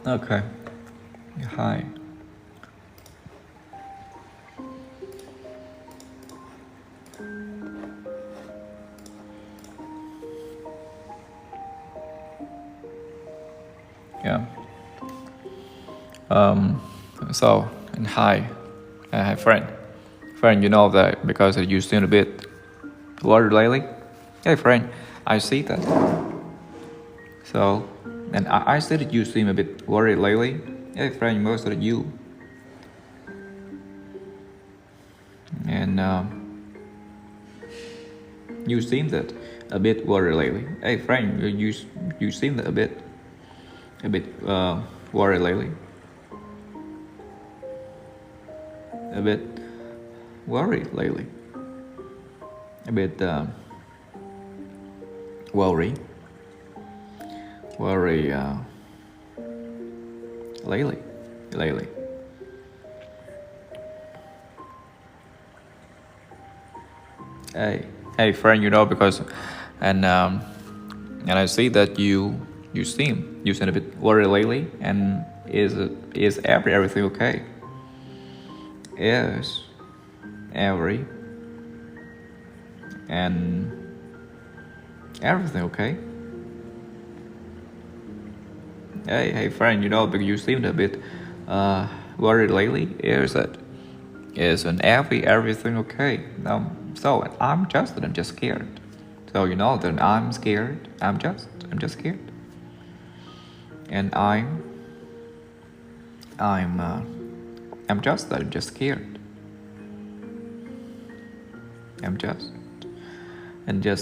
Okay. Hi. Yeah. Um. So and hi, hi friend. Friend, you know that because you seem a bit worried lately. Hey friend, I see that. So, and I see that you seem a bit worried lately. Hey friend, most of you. And you seem that a bit worried lately. Hey friend, you seem that a bit worried lately. A bit worried lately. A bit worry, worry lately, lately. Hey, hey, friend, you know because, and um, and I see that you seem a bit worried lately, and is everything okay? Is every and everything okay? Hey, friend, you know because you seemed a bit worried lately. Is an everything okay? So I'm just scared. So you know that I'm scared. I'm just scared, and I'm uh, I'm just scared. I'm just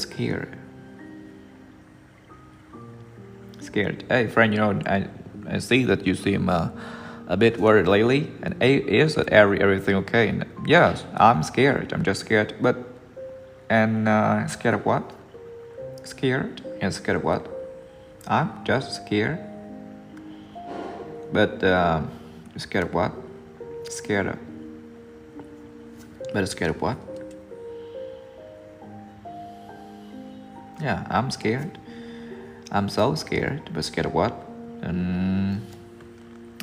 scared. Scared. Hey friend, you know I see that you seem a bit worried lately. And is that everything okay? And yes, I'm scared. I'm just scared. But and scared of what? Scared? And scared of what? I'm just scared. But scared of what? Scared of. But scared of what? Yeah, I'm scared. I'm so scared. But scared of what? And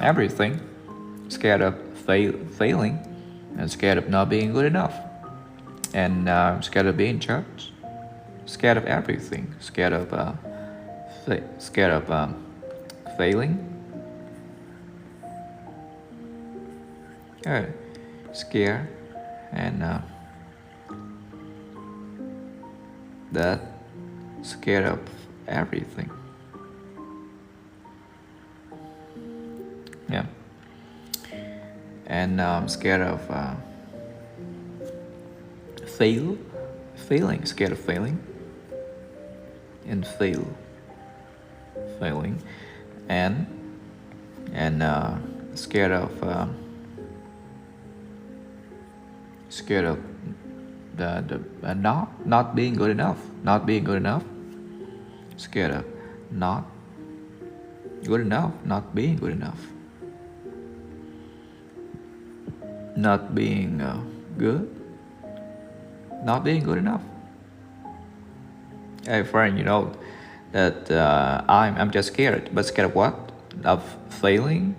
everything. Scared of failing. And scared of not being good enough. And scared of being judged. Scared of everything. Scared of failing. Uh, Scared. And that scared of everything. Yeah. And scared of failing, scared of failing, and failing, and scared of the not being good enough, scared of not good enough, not being good enough, not being good, not being good enough. Hey friend, you know that I'm just scared, but scared of what? Of failing,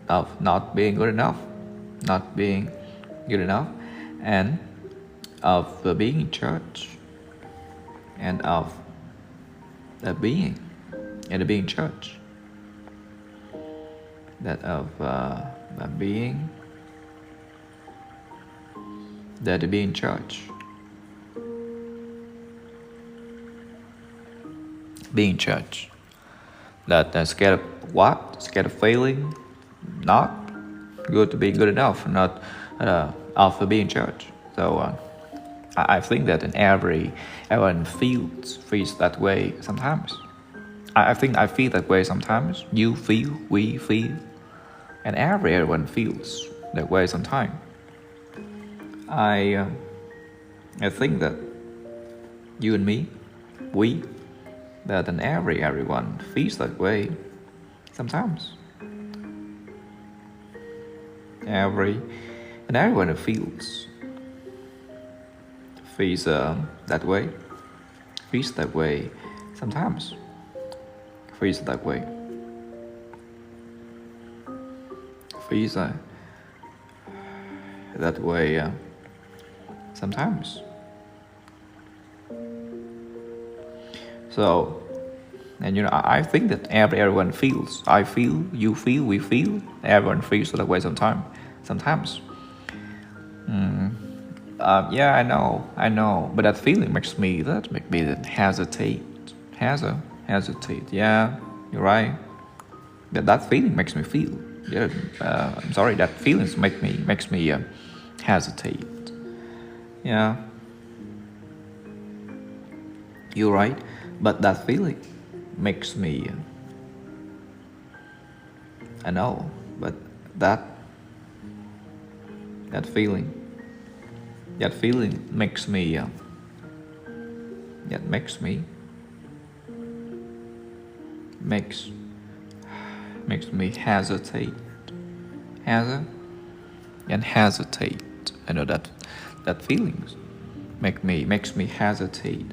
of not being good enough, not being good enough, and of being in church, and of being and being church, that of being that being church, being church, that scared of what? Scared of failing, not good to be good enough, not of being church. So I think that in everyone feels that way sometimes. I think I feel that way sometimes. You feel, we feel, and everyone feels that way sometimes. I uh, I think that you and me, we, that in everyone feels that way sometimes. Every and everyone feels that way, feels that way sometimes, feels that way. feels that way sometimes. So, and I think that everyone feels. I feel, you feel, we feel. Everyone feels that way sometimes. Yeah, I know. But that feeling makes me hesitate. Hesitate. Yeah, you're right. That feeling makes me feel. Yeah, I'm sorry. That feelings makes me hesitate. Yeah, you're right. But that feeling makes me. I know, but that that feeling makes me. That makes me makes me hesitate. Hesitate. I know that feelings makes me hesitate.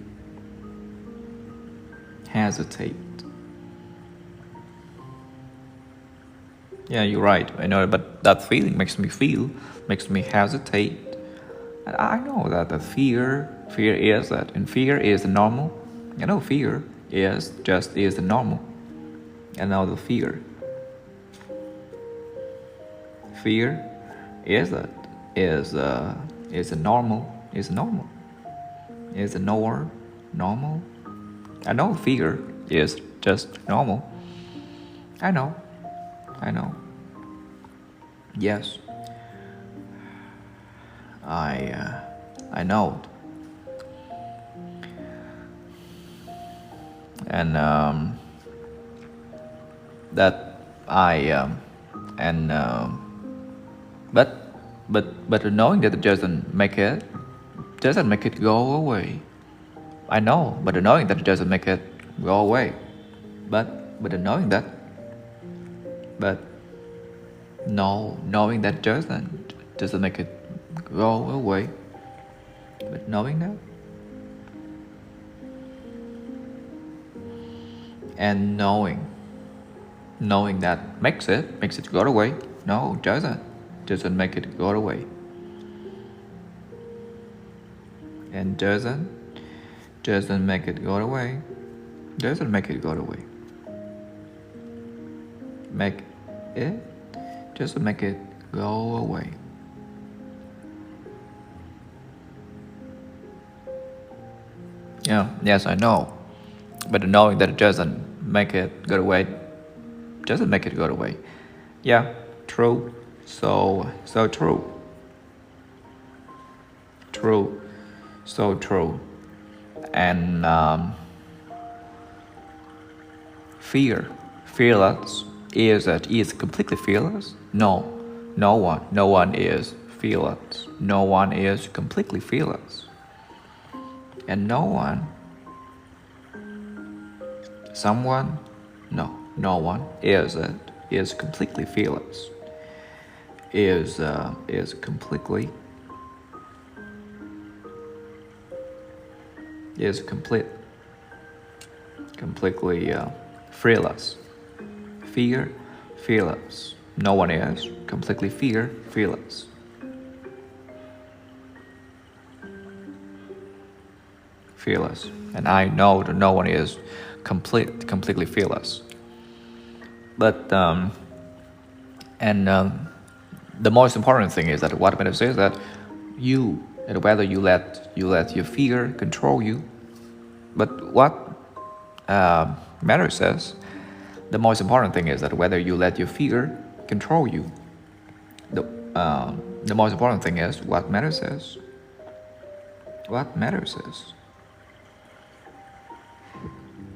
Yeah, you're right. I know, but that feeling makes me hesitate. And I know that the fear is that, and fear is normal. You know, fear is normal. I know the fear is that is a normal normal. I know fear is just normal. I know. Yes, I know. And that I and but knowing that it doesn't make it go away. I know, but knowing that it doesn't make it go away. But knowing that, but no, knowing that doesn't make it go away. But knowing that, and knowing that makes it go away. No, it doesn't make it go away. And doesn't make it go away. Doesn't make it go away. Make it doesn't make it go away. Yeah, yes, I know. But knowing that it doesn't make it go away doesn't make it go away. Yeah, true. So true. True. So true. And fearless is completely fearless. No one is fearless. No one is completely fearless. And no one is completely fearless. Is completely fearless. Fearless. No one is completely fearless. Fearless. And I know that no one is completely fearless. But the most important thing is that what matters is that whether you let your fear control you. But what matters is the most important thing is that whether you let your fear control you. The most important thing is what matters is.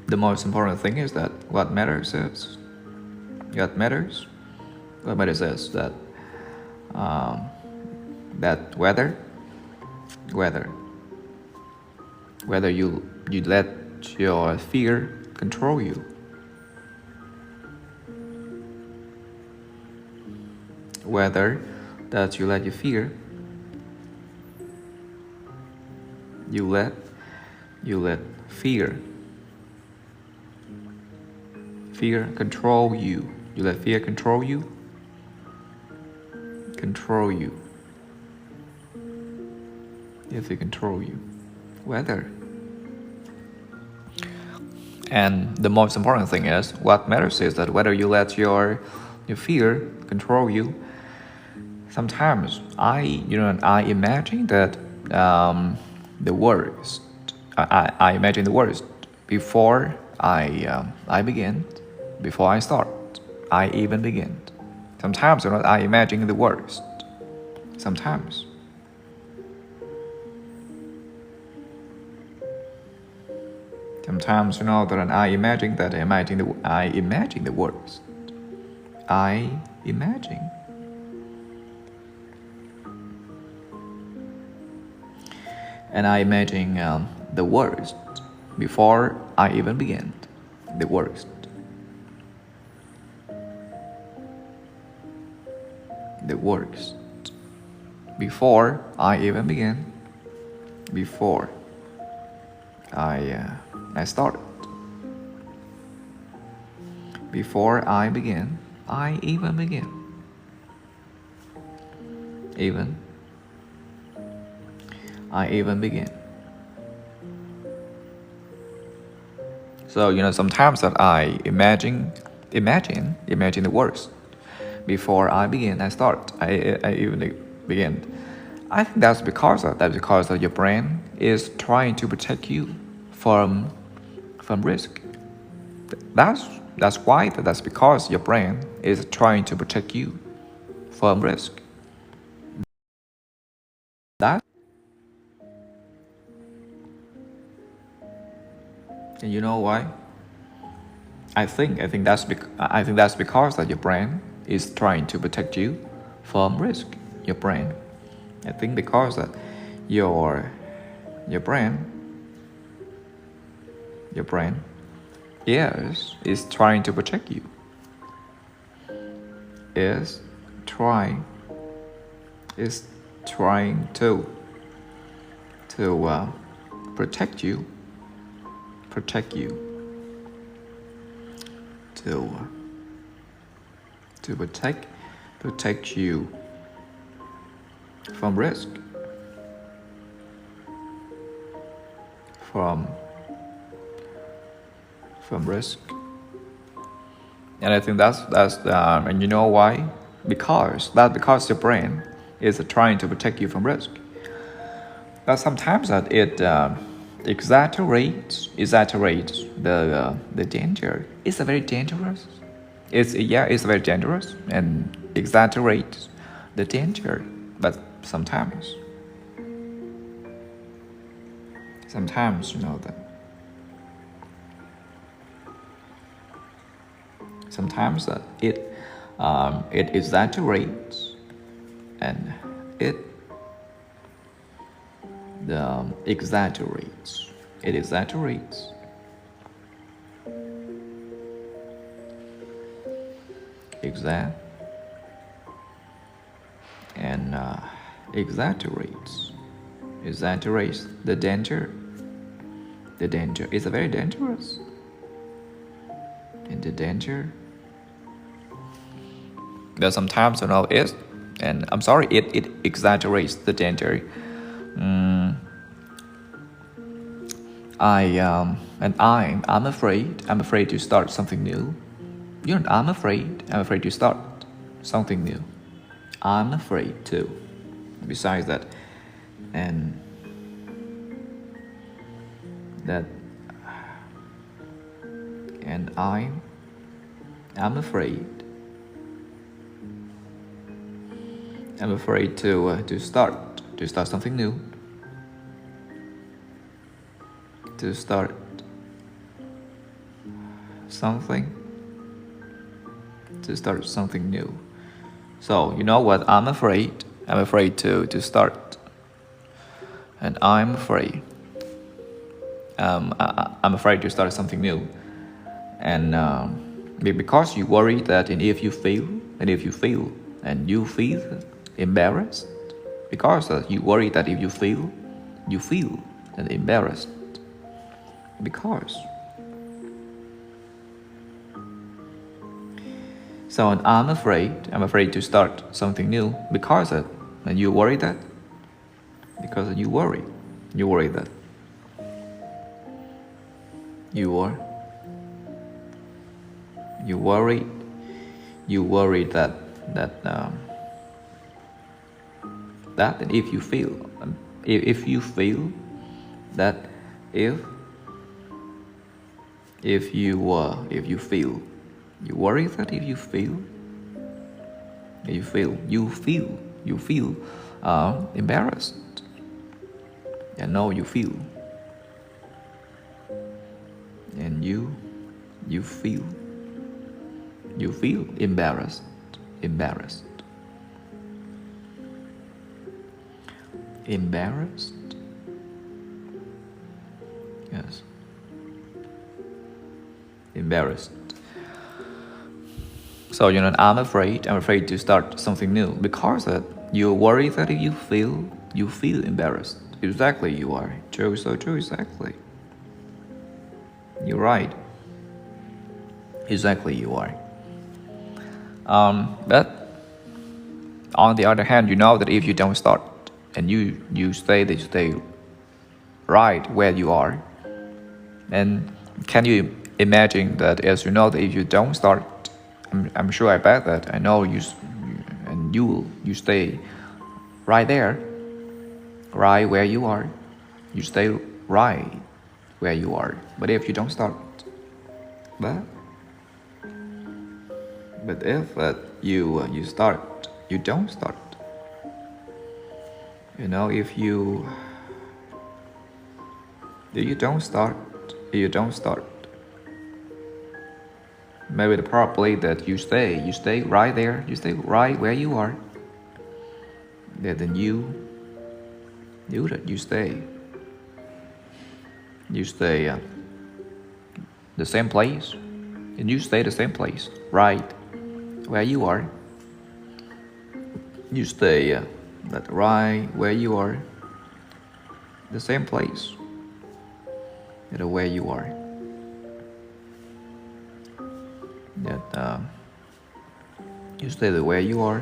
The most important thing is that what matters is that that whether you let your fear control you. Whether that you let your fear fear control you. You let fear control you. control you. If it control you. Whether. And the most important thing is, what matters is that whether you let your fear control you. Sometimes I imagine that the worst. I imagine the worst before I begin, before I start. I even begin. Sometimes I imagine the worst. Sometimes. Sometimes that I imagine the worst. I imagine. And I imagine the worst before I even begin. The worst. The worst. Before I even begin. Before I started. Before I begin, I even begin. I even begin. So sometimes that I imagine the worst. Before I begin, I start. I even begin. I think that's because your brain is trying to protect you from risk. That's because your brain is trying to protect you from risk. And you know why? I think that's because that your brain is trying to protect you from risk. Your brain. I think because that your brain is trying to protect you. Is trying to protect you. To protect you from risk. From risk. And I think that's and you know why? Because your brain is trying to protect you from risk. But sometimes that it exaggerates the danger. It's very dangerous. It's very dangerous and exaggerates the danger. But sometimes that. Sometimes that it exaggerates and it exaggerates. It exaggerates. Exaggerates the danger. The danger is very dangerous. And the danger. But sometimes it, and I'm sorry, it exaggerates the danger. I'm afraid to start something new. I'm afraid to start something new. I'm afraid too. Besides that, and I'm afraid. I'm afraid to start something new. To start something new. So you know what? I'm afraid to start, and I'm afraid. I'm afraid to start something new, and because you worry that, and if you feel embarrassed, because you worry that if you feel and embarrassed, because So I'm afraid to start something new because of it. And you worry that? Because you worry that you worry that if you feel that if you feel you worry that if you feel embarrassed. I know you feel, and you feel embarrassed. Yes. Embarrassed. So I'm afraid to start something new because that you worry that if you feel embarrassed. Exactly, you are. True, so true, exactly. You're right. Exactly, you are. But on the other hand, you know that if you don't start and you stay right where you are, and can you imagine that as you know that if you don't start, I'm sure I bet that I know you stay right there, right where you are. You stay right where you are. But if you don't start, but if you start, you don't start. If you don't start, maybe probably that you stay right there, you stay right where you are. Then you stay the same place, and you stay the same place, right where you are. You stay that right where you are, the same place, where you are. That you stay the where you are.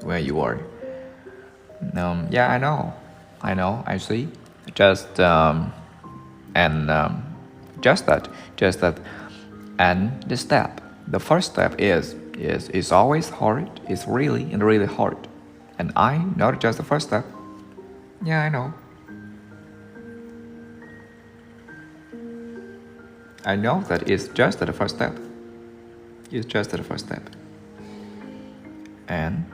Where you are. Yeah, I know, I see. Just that, and the first step is always hard. It's really hard, and I not just the first step. Yeah, I know. I know that it's just the first step. It's just the first step. And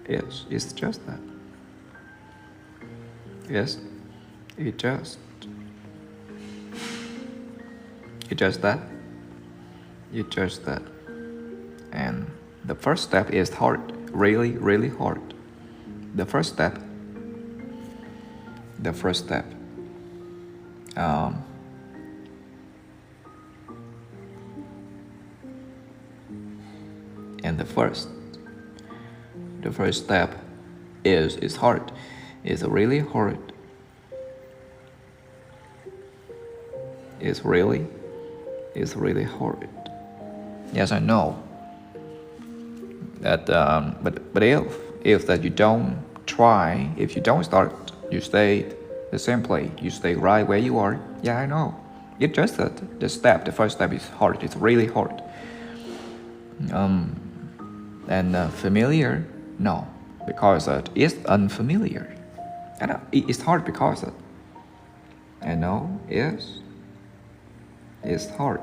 yes, it's just that. Yes, it's just that. It's just that. And the first step is hard, really hard. The first step. And the first step is hard. It's really hard. It's really hard. Yes, I know. That but if that you don't try, if you don't start, you stay the same place. You stay right where you are. Yeah, I know. It's just that the first step is hard. It's really hard. And familiar? No, because it's unfamiliar. And it's hard because I know it's hard.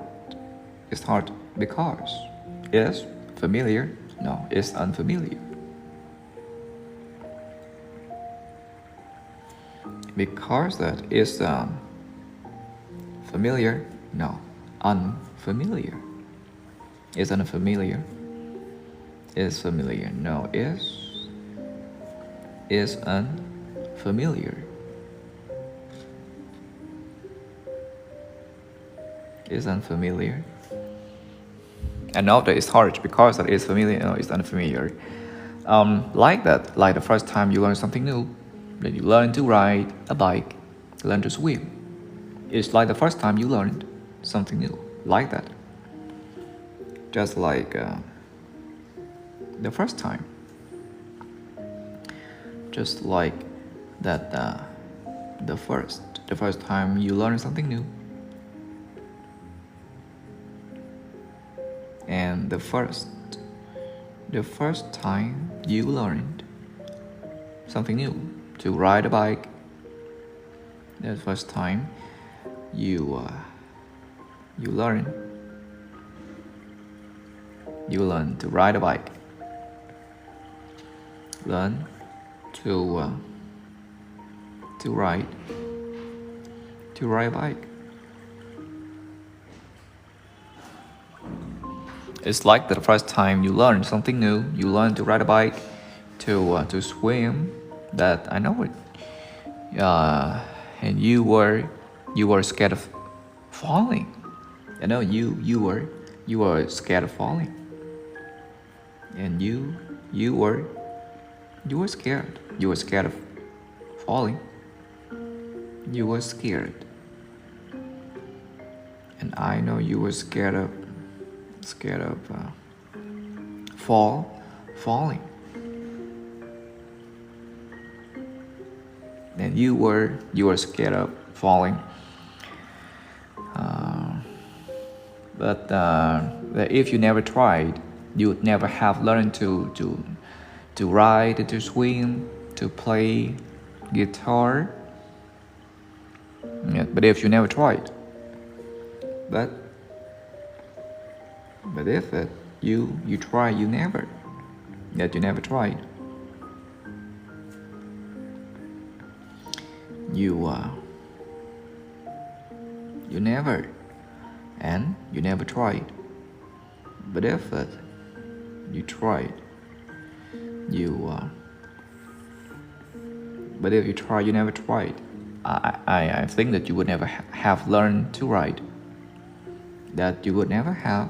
It's hard because it's familiar. No, it's unfamiliar. Because that is familiar. No, unfamiliar. It's unfamiliar. Is familiar. No, is unfamiliar. Is unfamiliar. I know that it's hard because that is familiar. No, it's unfamiliar. Like that, like the first time you learn something new, then you learn to ride a bike, learn to swim. It's like the first time you learned something new, like that. Just like the first time. Just like that the first time you learn something new. And the first time you learned something new, to ride a bike. The first time you learn to ride a bike. Learn to ride a bike. It's like the first time you learn something new. You learn to ride a bike, to swim. That I know it. And you were scared of falling. I know you were scared of falling. And you were scared. You were scared of falling. You were scared. And I know you were scared of falling. And you were scared of falling. But if you never tried, you would never have learned to ride, to swim, to play guitar. Yeah, but if you never tried, but if you try, you never tried. You never, and you never tried. But if you tried, but if you try, you never tried. I think that you would never have learned to ride. That you would never have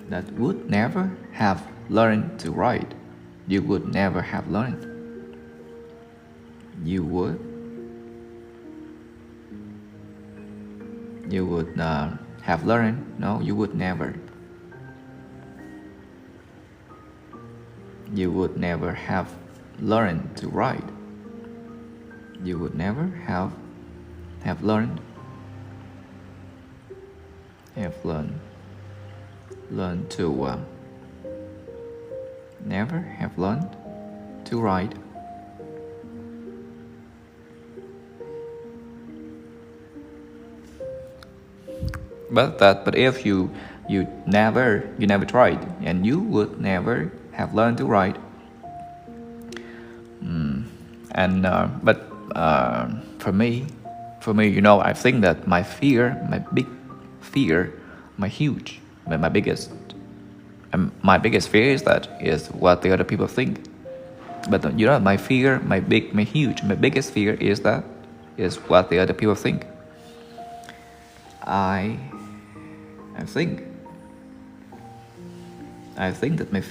that would never have learned to ride. You would never have learned. You would have learned. No, you would never. You would never have learned to ride. You would never have learned to never have learned to ride. But if you never tried, and you would never have learned to ride. For me, I think that my big fear, my biggest fear is what the other people think. But my biggest fear is what the other people think. I think that my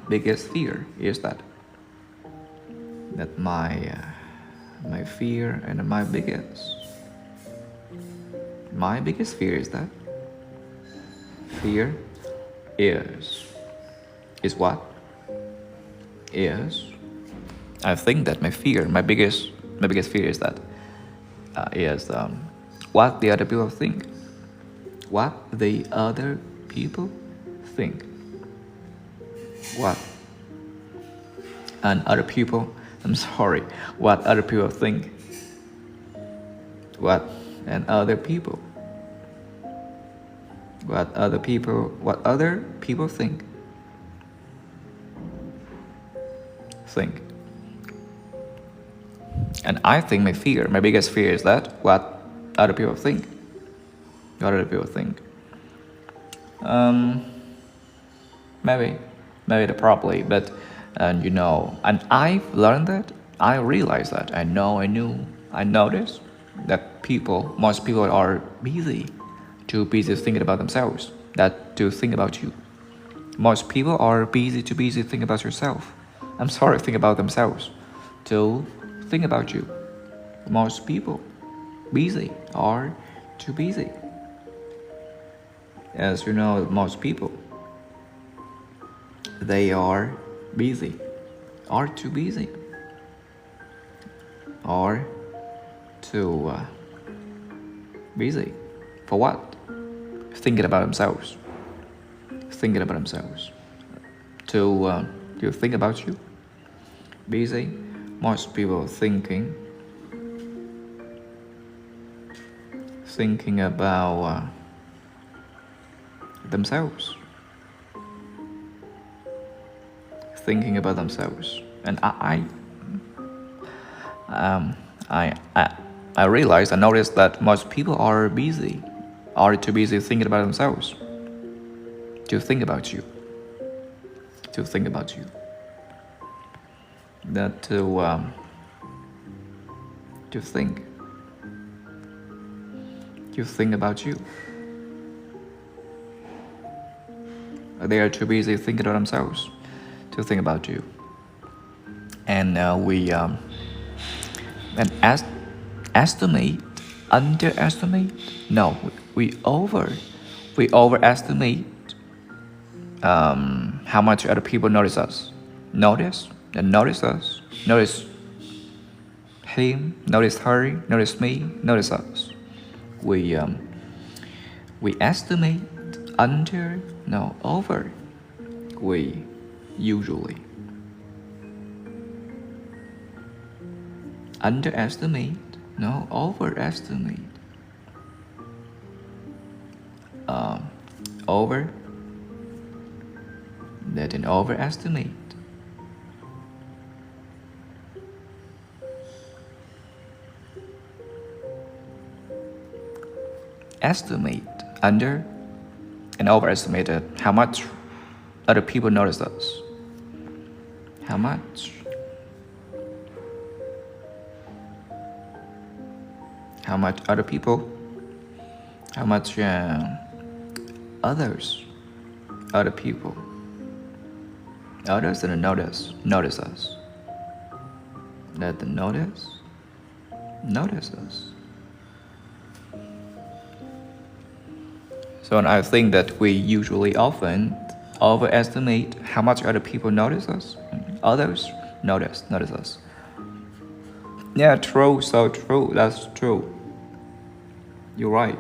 biggest fear is that my fear and my biggest fear is that fear is what is. I think that my biggest fear is that what the other people think. What the other people think. What other people think. What other people think. And I think my biggest fear is that what other people think. Maybe probably, but and I've learned that. I realized that. I noticed that most people are busy thinking about themselves, that to think about you. Most people are busy thinking about yourself. I'm sorry, think about themselves. to think about you. Most people busy or too busy. As you know, most people, they are busy or too busy or too busy. For what? Thinking about themselves. Thinking about themselves. To think about you. Busy. Most people thinking about themselves. Thinking about themselves. And I realized, I noticed that most people are busy, are too busy thinking about themselves. To think about you. To think about you. That to think. To think about you. They are too busy thinking about themselves to think about you. And we estimate, underestimate. No, we overestimate how much other people notice us. Notice us. Notice him. Notice her. Notice me. Notice us. We estimate, over. We usually underestimate, overestimate. Over, that an overestimate. Estimate, under, and overestimated how much other people notice us. How much? How much other people? How much others? Other people. Others that notice us. That the notice us. So I think that we usually often overestimate how much other people notice us. Others notice us. Yeah, true, so true, that's true. You're right.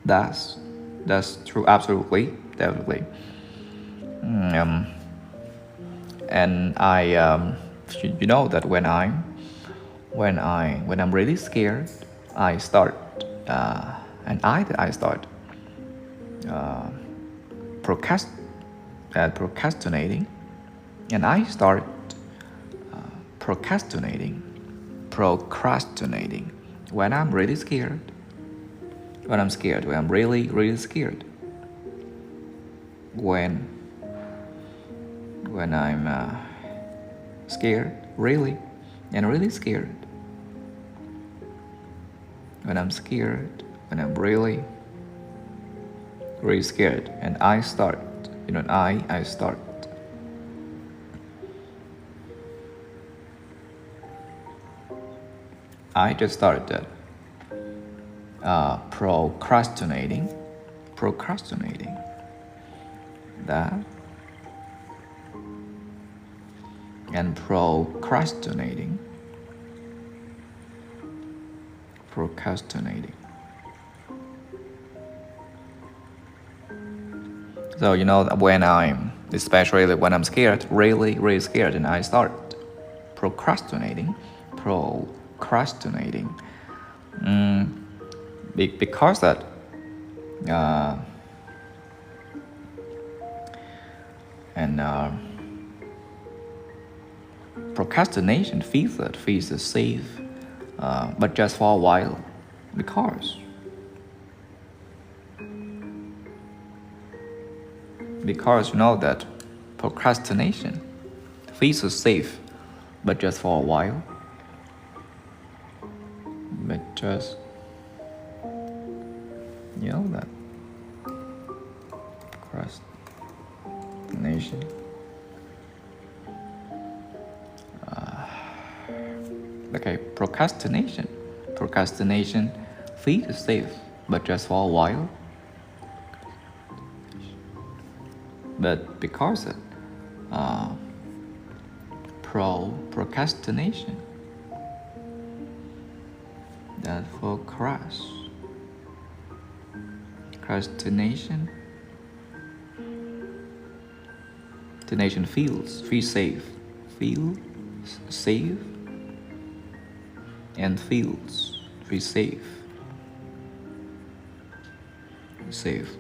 That's true, absolutely, definitely. And I, you know that when I'm really scared, I start, I start procrastinating, and I start procrastinating when I'm really scared. When I'm really, really scared. When I'm scared, really, and really scared. When I'm scared, when I'm really, really scared, and I start, I start. I just started procrastinating. That. And procrastinating. So especially when I'm scared, really, really scared, and I start procrastinating. Because that procrastination feels safe, but just for a while, because you know that procrastination feels safe, but just for a while. But just, that procrastination Okay, procrastination. Procrastination feels safe, but just for a while. But because uh, procrastination, that for procrastination, the nation feels safe, feel safe, and feels safe,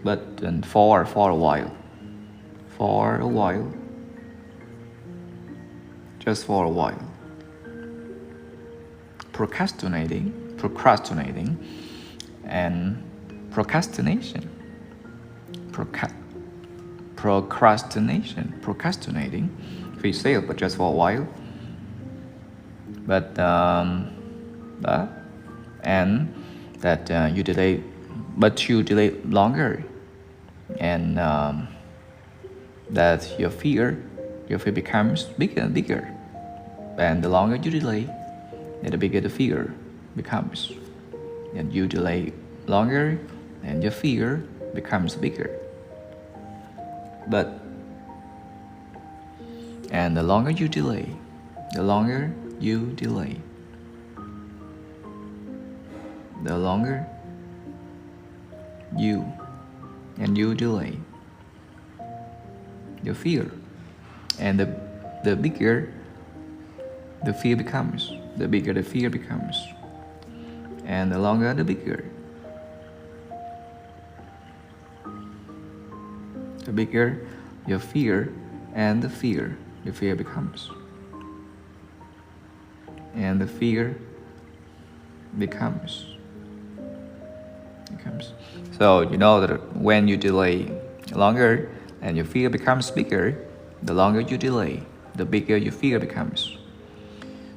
but then for a while, just for a while. Procrastinating, and procrastination. Procrastinating, feels safe, but just for a while. But and that you delay, but you delay longer, and that your fear becomes bigger and bigger, and the longer you delay, the bigger the fear becomes, and you delay longer, and your fear becomes bigger. And the longer you delay, the longer you delay, your fear, and the bigger the fear becomes, and the longer the bigger your fear, and the fear becomes, and the fear becomes. So you know that when you delay longer and your fear becomes bigger, the longer you delay, the bigger your fear becomes.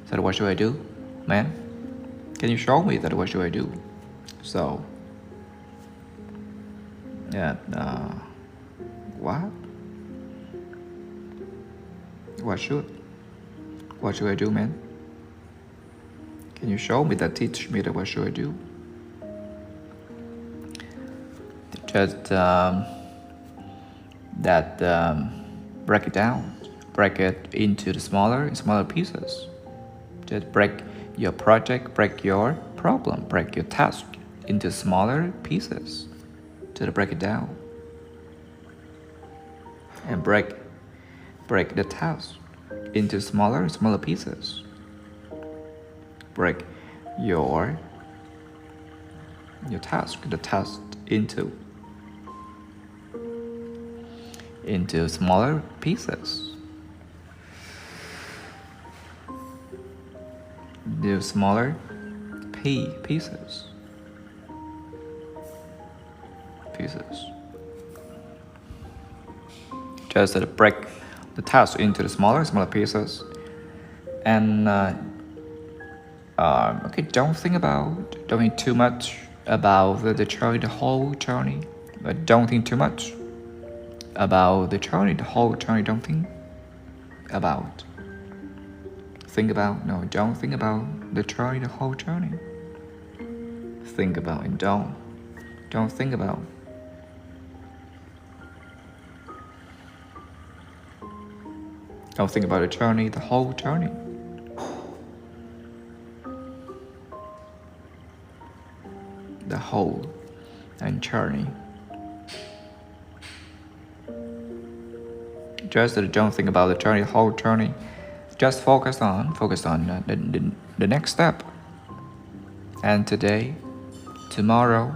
So what should I do, man? Can you show me that what should I do? So yeah, what should I do, man? Can you show me that, teach me that what should I do? Just break it down, break it into the smaller pieces. Just break your project, break your problem, break your task into smaller pieces. Just break it down and break the task into smaller pieces. Break your task, the task into smaller pieces. The smaller pieces. Just break the task into the smaller pieces, and okay, don't think too much about the journey, the whole journey. But don't think too much about the journey, the whole journey. Don't think about. Don't think about the journey, the whole journey. Think about it. Don't think about. Don't think about the journey, the whole journey. The whole and journey. Just don't think about the journey, the whole journey. Just focus on the next step. And today, tomorrow,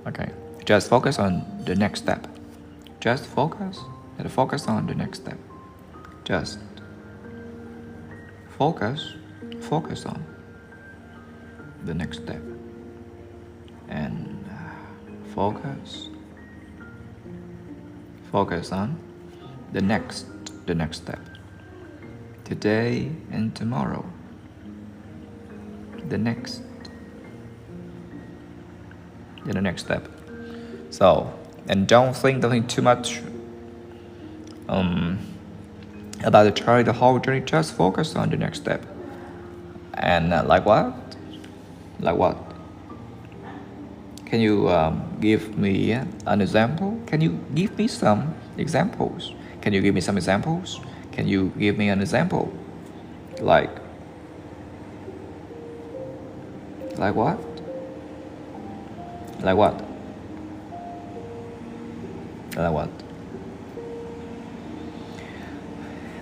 okay. Just focus on the next step. Just focus on the next step. Just focus on the next step, and focus on the next step. Today and tomorrow. The next step. So, and don't think too much about to try the whole journey, just focus on the next step. And like what? Like what? Can you give me an example? Can you give me some examples? Can you give me some examples? Can you give me an example? Like what? Like what? Like what?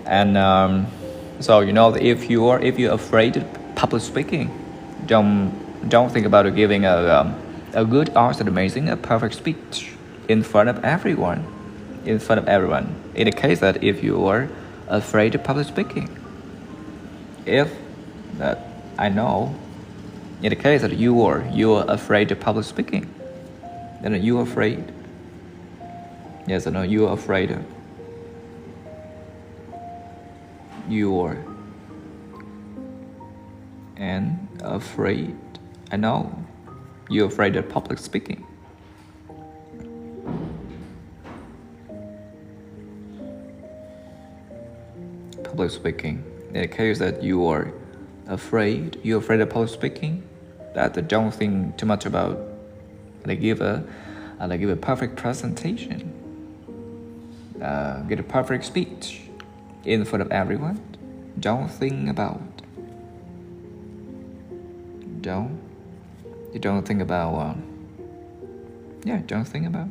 And so if you're afraid of public speaking, don't think about giving a good, awesome, amazing, a perfect speech in front of everyone. In front of everyone. In the case that if you are afraid of public speaking, if that I know, in the case that you are afraid of public speaking, then you are afraid. Yes or no? You are afraid of. You are and afraid. I know you're afraid of public speaking. Public speaking. In the case that you're afraid of public speaking, that don't think too much about. They give a perfect presentation. Get a perfect speech in front of everyone. Don't think about. Don't think about. Don't think about.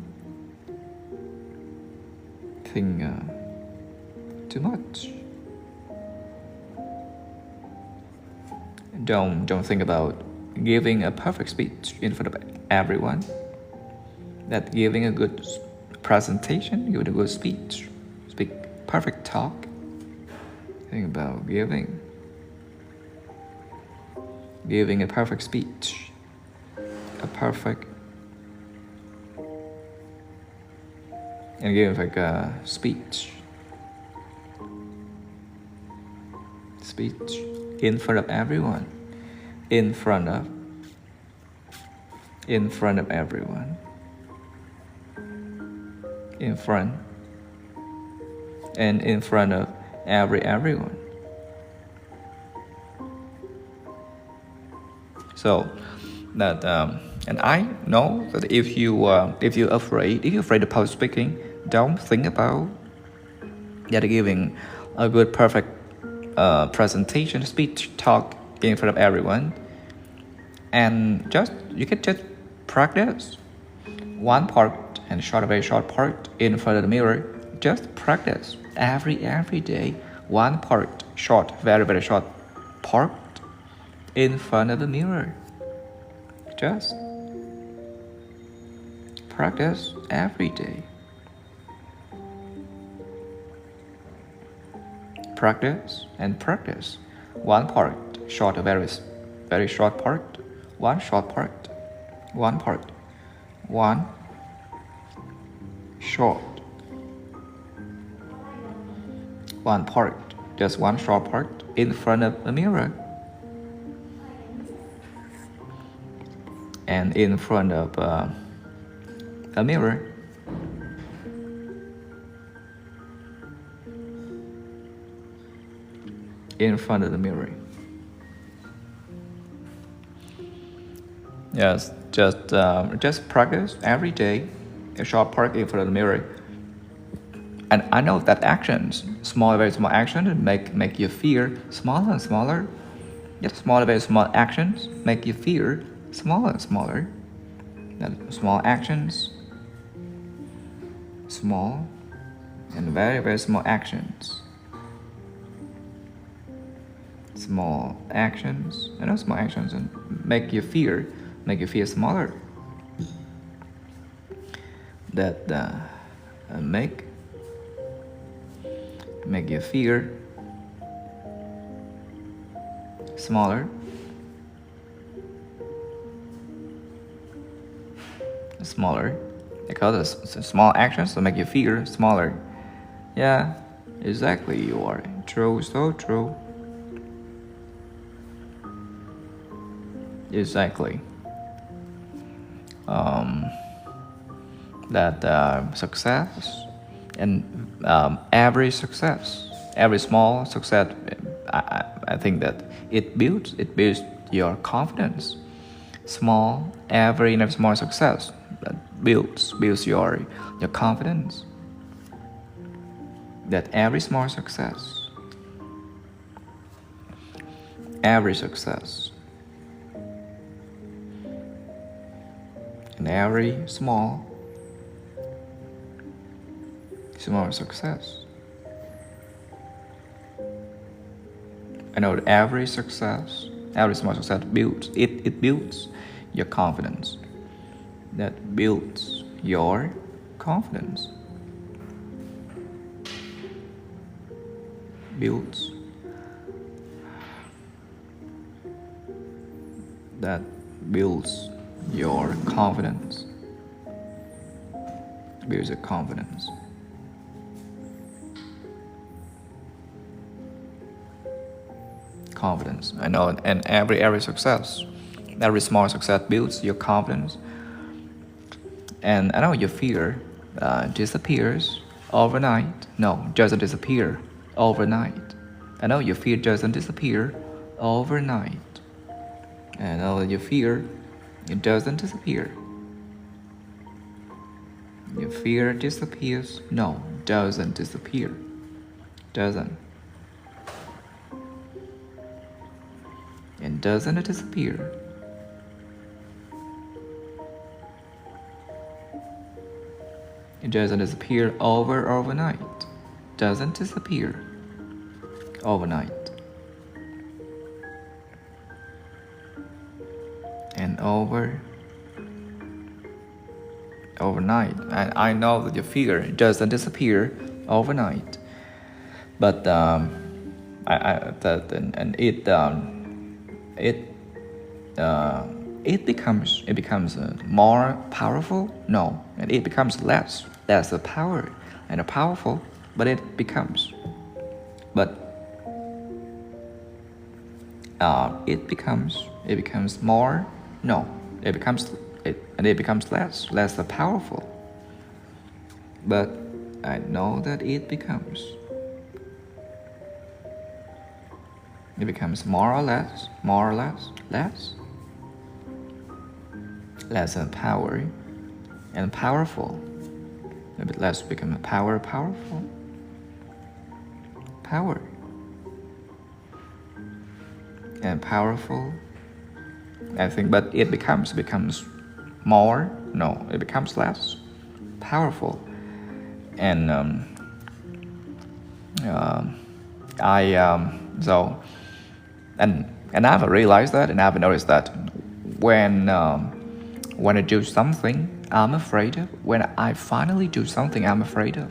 Think too much. Don't think about giving a perfect speech in front of everyone. That giving a good presentation, giving a good speech, speak perfect talk. Think about giving a perfect speech, and giving like a speech in front of everyone, in front of everyone, in front of everyone. So that and I know that if you're afraid of public speaking, don't think about giving a good perfect presentation, speech, talk in front of everyone, and you can just practice one part and very short part in front of the mirror. Just practice every day, one part, very short part in front of the mirror. Just practice every day. Practice and practice. One part, short, very short part. One short part. One part. One short. One part. Just one short part in front of a mirror. And in front of a mirror. In front of the mirror. Yes, just practice every day a short part in front of the mirror. And I know that actions, very small actions, make you feel smaller and smaller. Just very small actions make you feel smaller and smaller. That small actions, small and very small actions. Small actions, small actions, and make you feel smaller. That make you feel smaller. Because small actions will make you feel smaller. Yeah, exactly. You are true, so true. Exactly. That success and every success every small success, I think that it builds your confidence. Every small success that builds your confidence. That every small success, every success, and every small success. I know that every small success builds your confidence. That builds your confidence. That builds your confidence. Builds your confidence. Confidence. I know, and every success, every small success builds your confidence. And I know your fear disappears overnight. No, doesn't disappear overnight. I know your fear doesn't disappear overnight. I know your fear, it doesn't disappear. Your fear disappears. No, doesn't disappear. Doesn't. And doesn't disappear. It doesn't disappear overnight. Doesn't disappear overnight. And overnight. And I know that your fear doesn't disappear overnight. But it becomes more powerful. No, and it becomes less power and powerful, but it becomes more. No, it becomes less powerful, but I know that it becomes more or less power and powerful. A bit less become powerful. Power and powerful, I think, but it becomes more. No, it becomes less powerful. And and I've realized that, and I've noticed that when I do something I'm afraid of, when I finally do something I'm afraid of,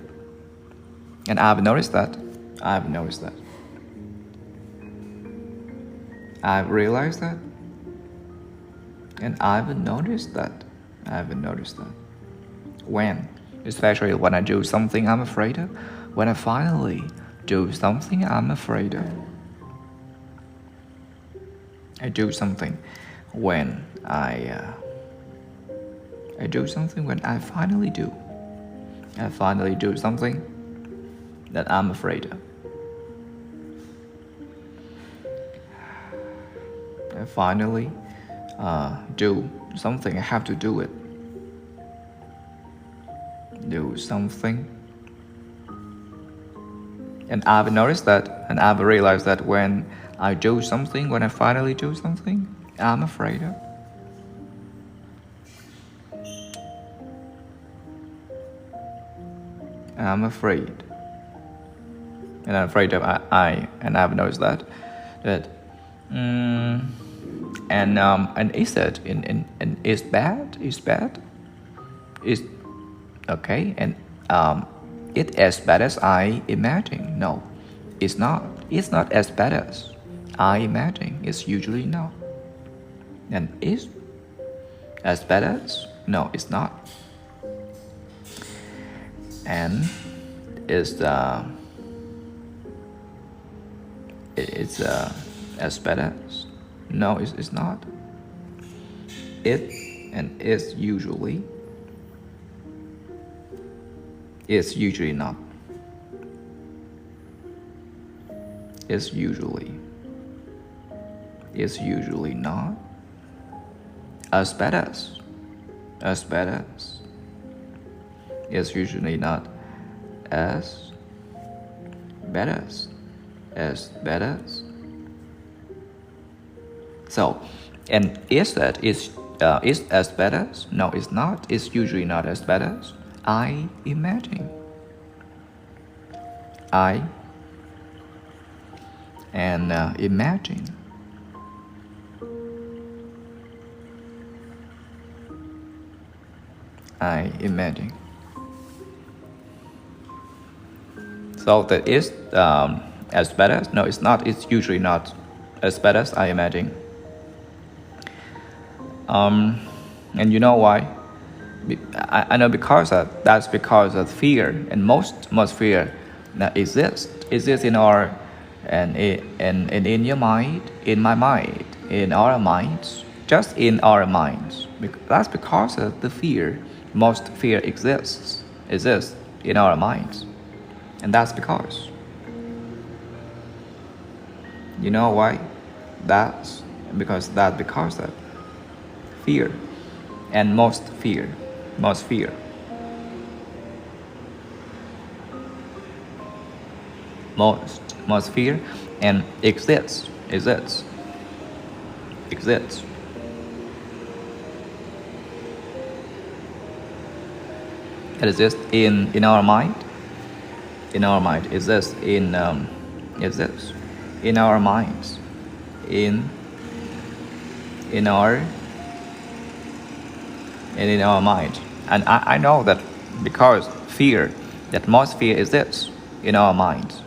and I've noticed that, I've realized that, and I've noticed that, especially when I do something I'm afraid of, when I finally do something I'm afraid of. I do something when I do something when I finally do something that I'm afraid of. I finally do something. I have to do it. Do something. And I've noticed that, and I've realized that when I do something, when I finally do something I'm afraid of, I'm afraid. And I'm afraid of and I've noticed that and is that and is bad? Is okay, and it as bad as I imagine? No, it's not. It's not as bad as I imagine. It's usually not. And is as bad as? No, it's not. And it's as bad as? No, it's not. It and is usually not. is usually not as bad as is usually not as bad as. So, and is that is as bad as? No, it's not. It's usually not as bad as. I imagine. I and imagine. I imagine. So that is as bad as? No, it's not. It's usually not as bad as I imagine. And you know why? I know because that's because of fear, and most fear that exists in our and in your mind, in my mind, in our minds, just in our minds. That's because of the fear. Most fear exists in our minds, and that's because. You know why? That's because of fear, and most fear. Most fear and exists it exists in our mind, exists in exists in our minds, in our mind. And I know that because fear, that most fear exists in our minds,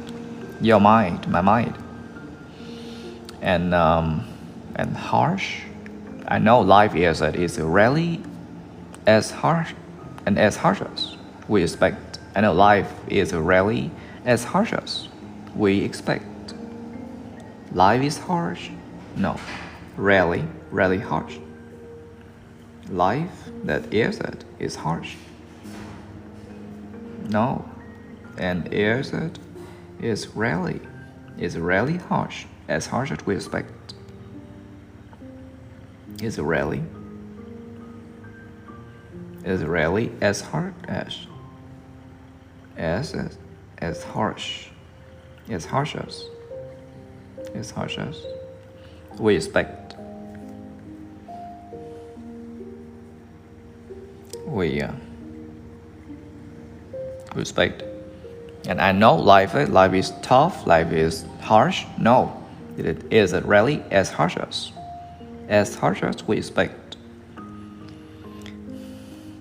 your mind, my mind, and harsh. I know life is rarely as harsh and as harsh as we expect. I know life is rarely as harsh as we expect. Life is harsh? No, rarely harsh. Life that is harsh. No, and that is rarely harsh as we expect. Is rarely as hard as harsh as we expect. We respect. And I know life is tough, life is harsh. No, it is rarely as harsh as we expect.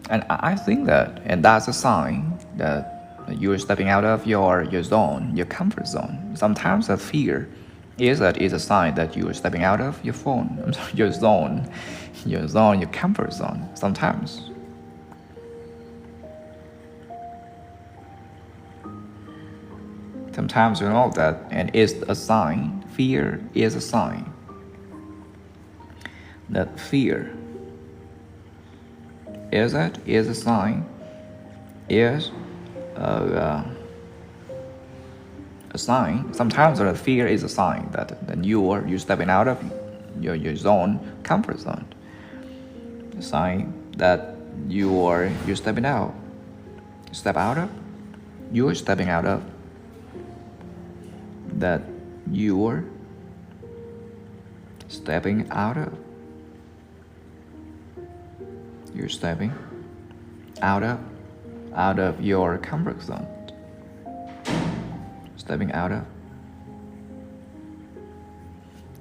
And I think that, and that's a sign that you're stepping out of your zone, your comfort zone. Sometimes that fear is a sign that you're stepping out of your zone, your comfort zone. Sometimes. Sometimes you know that, and it's a sign. Fear is a sign that fear is a sign, is a sign. Sometimes the fear is a sign that you're stepping out of your zone, comfort zone. A sign that you're stepping out. You're stepping out of. That you're stepping out of. You're stepping out of your comfort zone. Stepping out of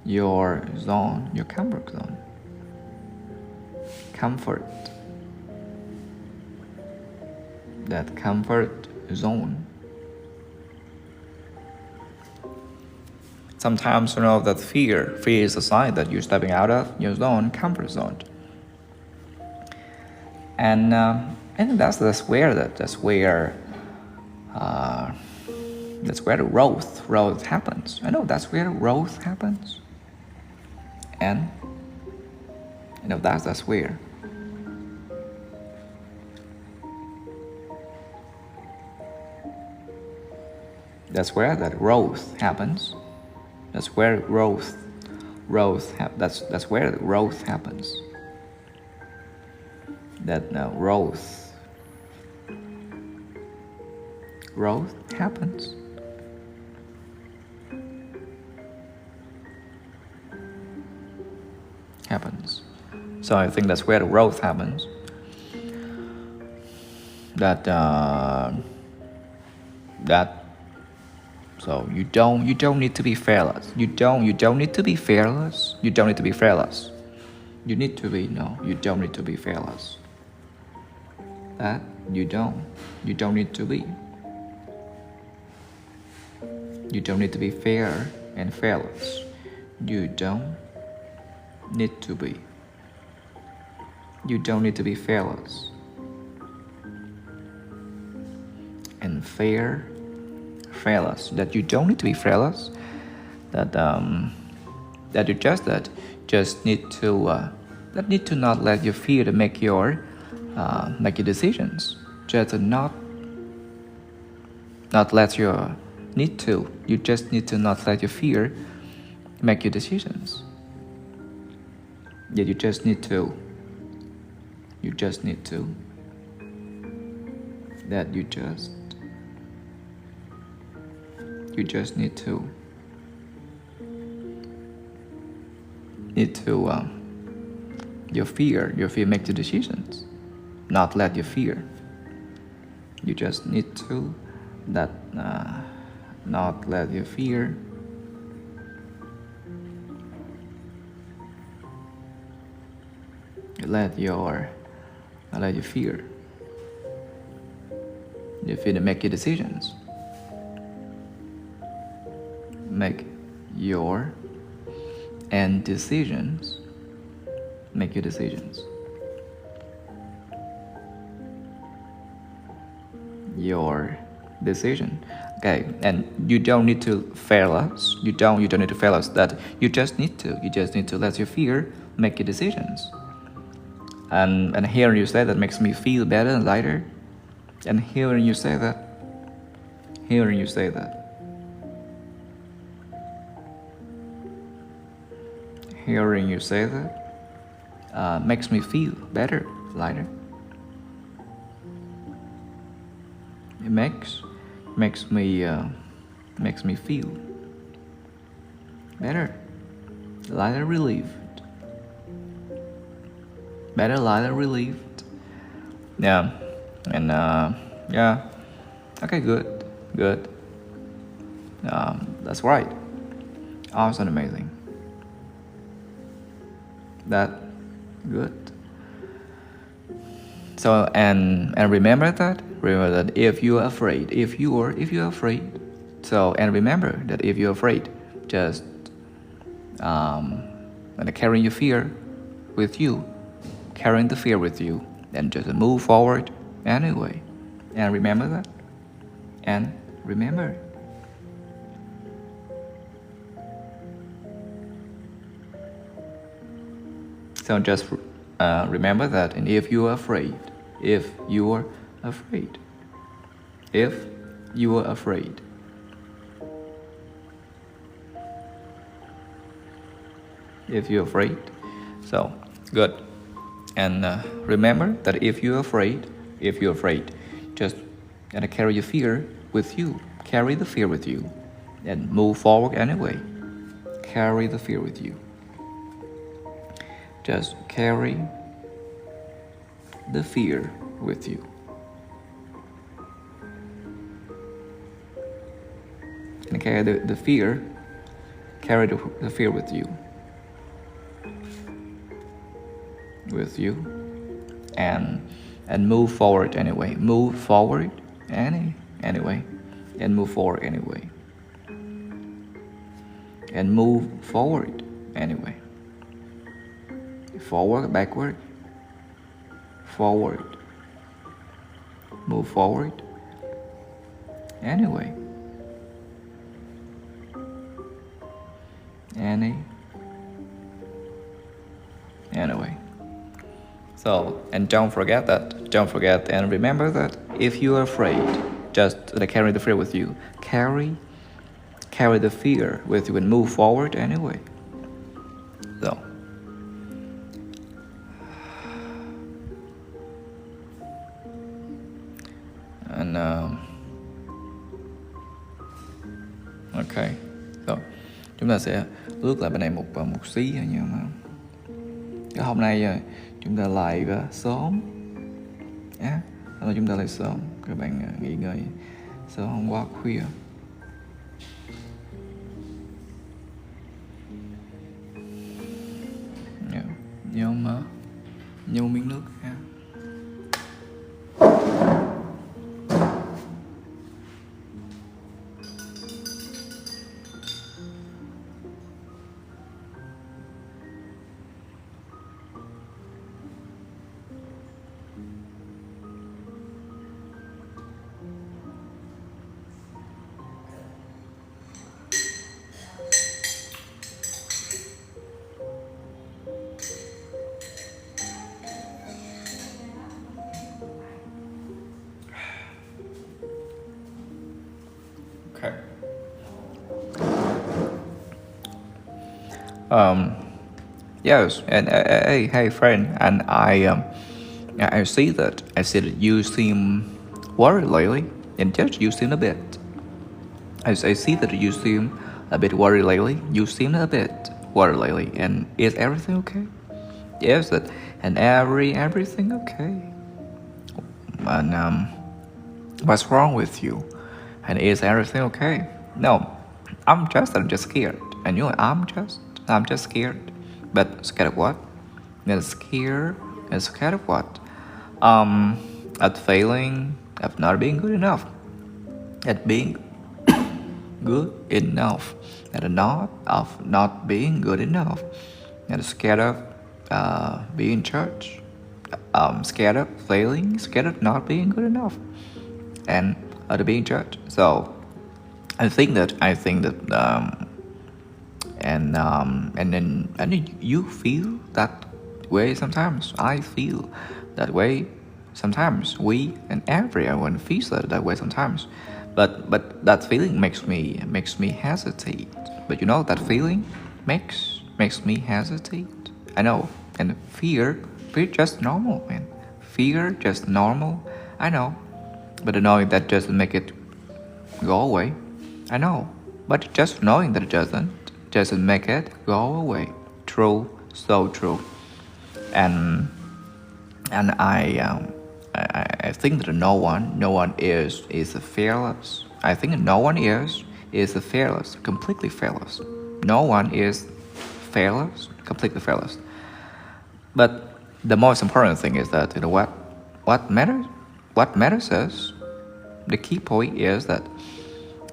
your zone, your comfort zone. Comfort. That comfort zone. Sometimes you know that fear is a sign that you're stepping out of your zone, comfort zone. And that's where the growth happens. I know that's where growth happens. And you know that's where. That's where that growth happens. That's where that's where growth happens. That growth happens. So I think that's where the growth happens. So you don't need to be fearless. You don't need to be fearless. You don't need to be fearless. You need to be you don't need to be fearless. That you don't need to be. You don't need to be fair and fearless. You don't need to be. You don't need to be fearless and fearless. That you don't need to be fearless. That you just need to not let your fear to make your decisions. Just not let your need to. You just need to not let your fear make your decisions. Yeah, you just need to. That you just need to. Your fear make the decisions. Not let your fear. You just need to not let your fear let your fear to make your decisions. Make your decisions. Make your decisions. Your decision. Okay, and you don't need to fearless. You don't need to fearless. That you just need to let your fear make your decisions. And hearing you say that makes me feel better and lighter. And hearing you say that makes me feel better, lighter. It makes me feel better, lighter, relieved. Better, lighter, relieved. Yeah, and yeah. Okay, good. That's right. Awesome, amazing. That good. So and remember that if you are afraid, so and remember that if you're afraid, just and carrying your fear with you, then just move forward anyway. And remember that. And remember. So just remember that. And if you are afraid, if you are afraid, so good. And remember that if you're afraid, just carry your fear with you. Carry the fear with you, and move forward anyway. Carry the fear with you. Just carry the fear with you. And carry the fear. Carry the fear with you. And move forward anyway. Move forward anyway. And move forward anyway. And move forward anyway. Forward, backward. Forward. Move forward anyway. Anyway. So, and don't forget and remember that if you are afraid, just carry the fear with you. Carry carry the fear with you and move forward anyway. So, and ok, rồi chúng ta sẽ lướt lại bên này một xí thôi, nhưng mà cái hôm nay chúng ta lại sớm hôm nay chúng ta lại sớm, các bạn nghỉ ngơi sớm, không quá khuya. Nhớ một miếng nước ha. Okay. Yes, and hey friend, and I see that you seem worried lately, and just you seem a bit. I see that you seem a bit worried lately. You seem a bit worried lately, and is everything okay? Yes, and everything okay? And what's wrong with you? And is everything okay? No, I'm just scared. And you know, I'm just scared. But scared of what? And scared of what? At failing, of not being good enough. At being good enough. And not being good enough. And scared of being church. Scared of failing, scared of not being good enough. And to being judged. So I think that and then you feel that way sometimes. I feel that way sometimes. We and everyone feels that way sometimes. But that feeling makes me hesitate. But you know, that feeling makes me hesitate. I know. And fear just normal, man. Fear just normal. I know. But knowing that doesn't make it go away. I know. But just knowing that it doesn't make it go away. True, so true. And I think that no one is fearless. I think no one is fearless, completely fearless. No one is fearless, completely fearless. But the most important thing is that, you know what matters? What matters is, the key point is that,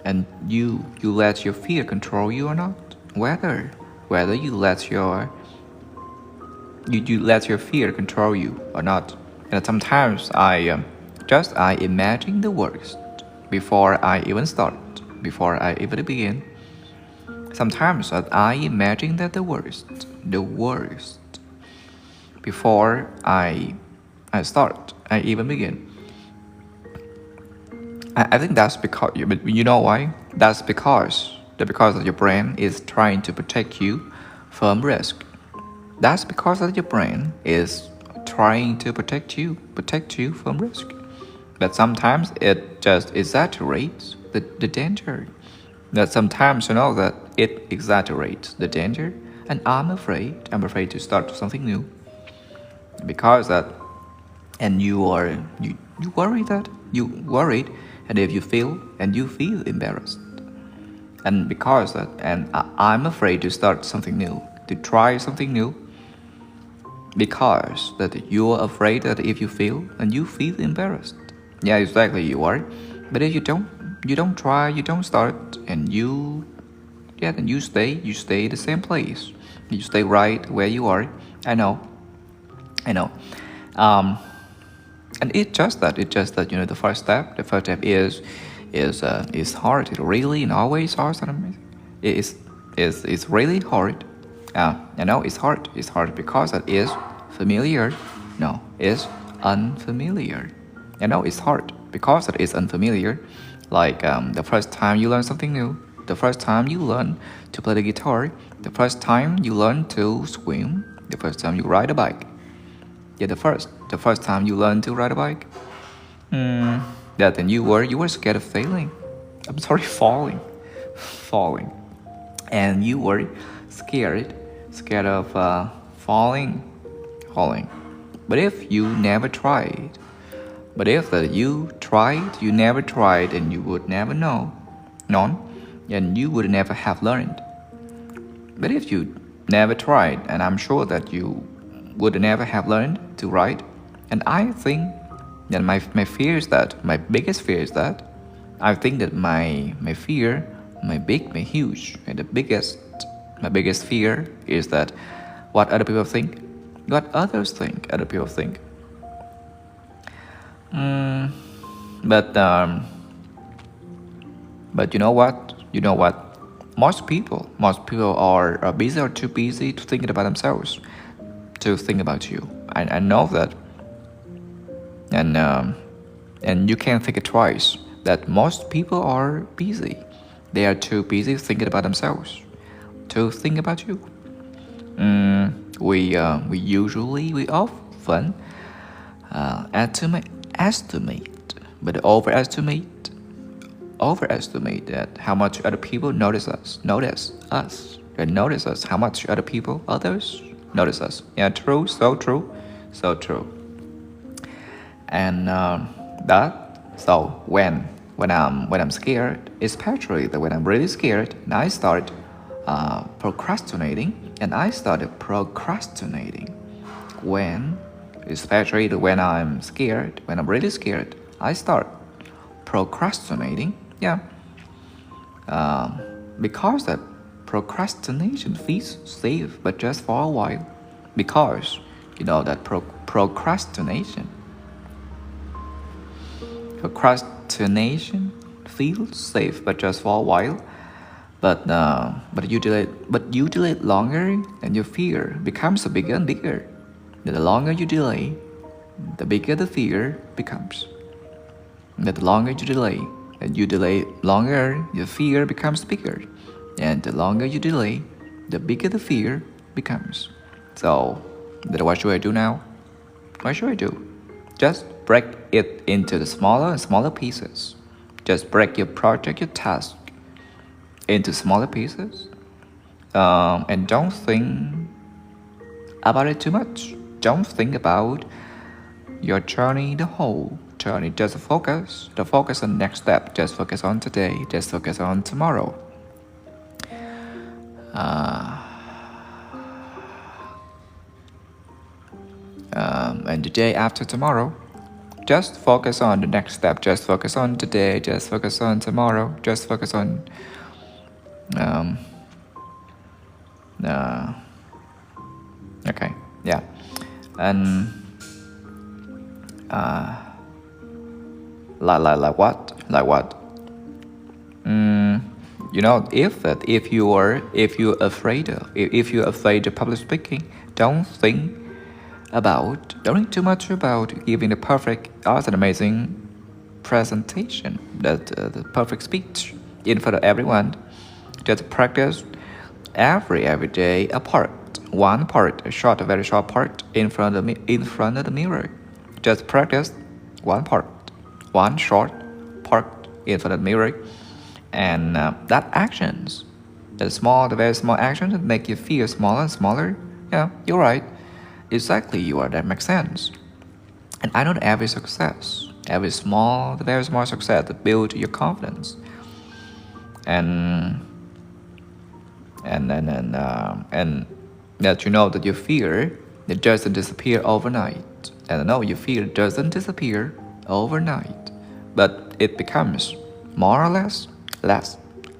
and you let your fear control you or not. Whether you let your fear control you or not. And sometimes I imagine the worst before I even start, before I even begin. Sometimes I imagine that the worst before I start, I even begin. I think that's because, but you know why? That's because your brain is trying to protect you from risk. That's because that your brain is trying to protect you from risk. But sometimes it just exaggerates the danger. That sometimes, you know, that it exaggerates the danger, and I'm afraid to start something new. Because that, and you worried, and if you feel embarrassed, and because that, and I'm afraid to start something new, to try something new, because that you're afraid that if you feel embarrassed. Yeah, exactly, you are. But if you don't try, you don't start, and then you stay the same place. You stay right where you are. I know. And it's just that, you know, the first step is hard. It really and always hard. It's really hard. I know it's hard. It's hard because it is familiar. No, it's unfamiliar. I know it's hard because it is unfamiliar. Like the first time you learn something new, the first time you learn to play the guitar, the first time you learn to swim, the first time you ride a bike. Yeah, the first time you learn to ride a bike. Yeah, then you were scared of failing. I'm sorry, falling, and you were scared of falling. But if you never tried, but if you tried, you never tried, and you would never know, none, and you would never have learned. But if you never tried, and I'm sure that you would never have learned to write. And I think that my fear is that, my biggest fear is that, I think that my huge, and my biggest fear is that what other people think, what others think, other people think. But you know what? Most people are busy or too busy to think about themselves, to think about you. I know that, and you can't think it twice. That most people are busy. They are too busy thinking about themselves, to think about you. We often estimate, but overestimate that how much other people notice us, how much others notice us. Yeah, true, so true. And so when I'm scared, especially when I'm really scared, and I start procrastinating, especially when I'm scared, when I'm really scared, I start procrastinating. Yeah. Because that procrastination feels safe, but just for a while. Because you know that procrastination feels safe, but just for a while. But you delay it longer, and your fear becomes bigger and bigger. The longer you delay, the bigger the fear becomes. The longer you delay, and you delay longer, your fear becomes bigger. And the longer you delay, the bigger the fear becomes. So, what should I do now? What should I do? Just break it into the smaller and smaller pieces. Just break your project, your task, into smaller pieces. And don't think about it too much. Don't think about your journey, the whole journey. Just focus on the next step. Just focus on today. Just focus on tomorrow. And the day after tomorrow, just focus on the next step. Just focus on today. Just focus on tomorrow. Just focus on okay, yeah. And like what? You know, if you're afraid of public speaking, don't think too much about giving the perfect, awesome, amazing presentation, the perfect speech in front of everyone. Just practice every day a very short part in front of the mirror. Just practice one short part in front of the mirror, and that actions, the very small actions that make you feel smaller and smaller. Yeah, you're right. Exactly, that makes sense. And I know that every success, the very small success that builds your confidence, and that you know that your fear, it doesn't disappear overnight. And I know your fear doesn't disappear overnight, but it becomes more or less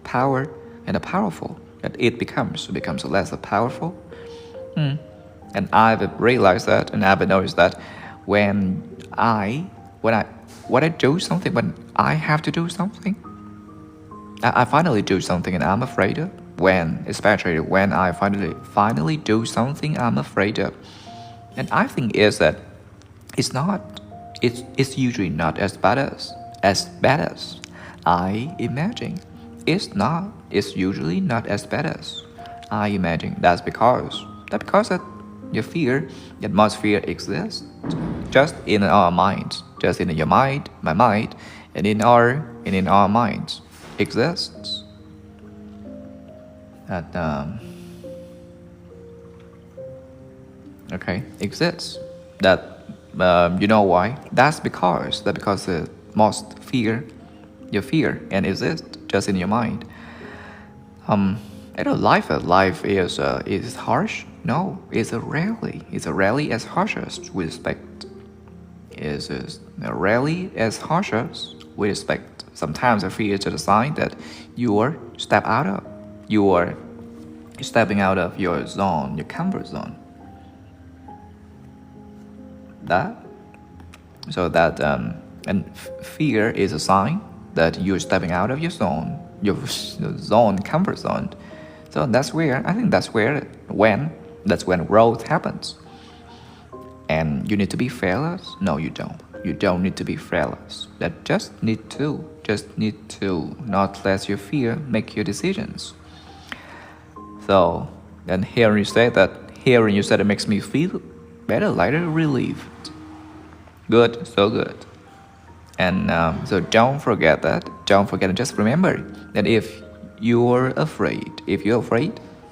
power and powerful. That it becomes less powerful. And I've realized that, and I've noticed that when I do something, when I have to do something, I finally do something and I'm afraid of. Especially when I finally do something I'm afraid of. And I think is that it's usually not as bad as I imagine. it's not. It's usually not as bad as I imagine. That's because that your fear, the atmosphere exists just in our minds, just in your mind, my mind, and in our minds exists. That okay exists. That you know why? That's because the most fear, your fear, and exists just in your mind. I know life is harsh. No, it's rarely as harsh as we expect. Is rarely as harsh as we expect. Sometimes I feel it's a sign that you are stepping out of your zone, your comfort zone. That so that and fear is a sign that you're stepping out of your zone, comfort zone. So that's when growth happens. And you need to be fearless? No, you don't. You don't need to be fearless. Just need to not let your fear make your decisions. So, and hearing you say that it makes me feel better, lighter, relieved. Good, so good. And so don't forget that. Don't forget, and just remember that if you're afraid,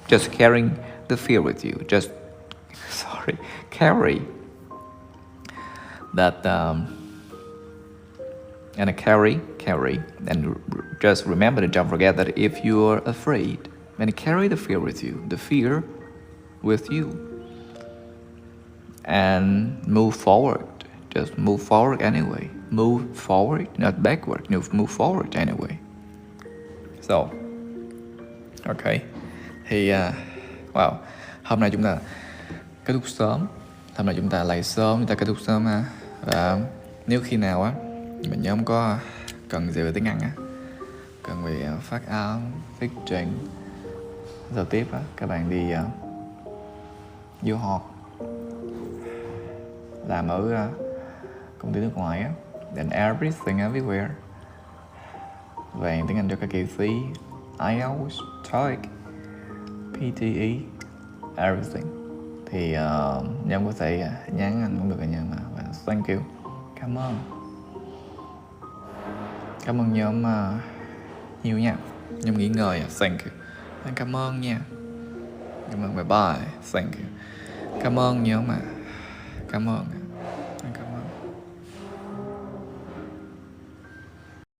just carrying the fear with you. Carry that and carry, and just remember and don't forget that if you're afraid, and carry the fear with you, and move forward. Just move forward anyway. Move forward, not backward. Move forward anyway. So, okay. Thì wow, hôm nay chúng ta kết thúc sớm. Hôm nay chúng ta lại sớm, chúng ta kết thúc sớm ha. Và nếu khi nào á mình nhóm có cần gì về tiếng Anh á, cần về phát âm, thuyết trình, giao tiếp á, các bạn đi du học, làm ở công ty nước ngoài á, then everything everywhere, về tiếng Anh cho các kỹ sĩ, IELTS, TOEIC, PTE, everything. Thì nhóm có thể nhắn anh cũng được cả nhà mà. Và thank you, cảm ơn nhóm nhiều nha. Nhóm nghỉ ngơi, thank you. Cảm ơn nha. Cảm ơn, bye bye, thank you. Cảm ơn nhóm cảm ơn.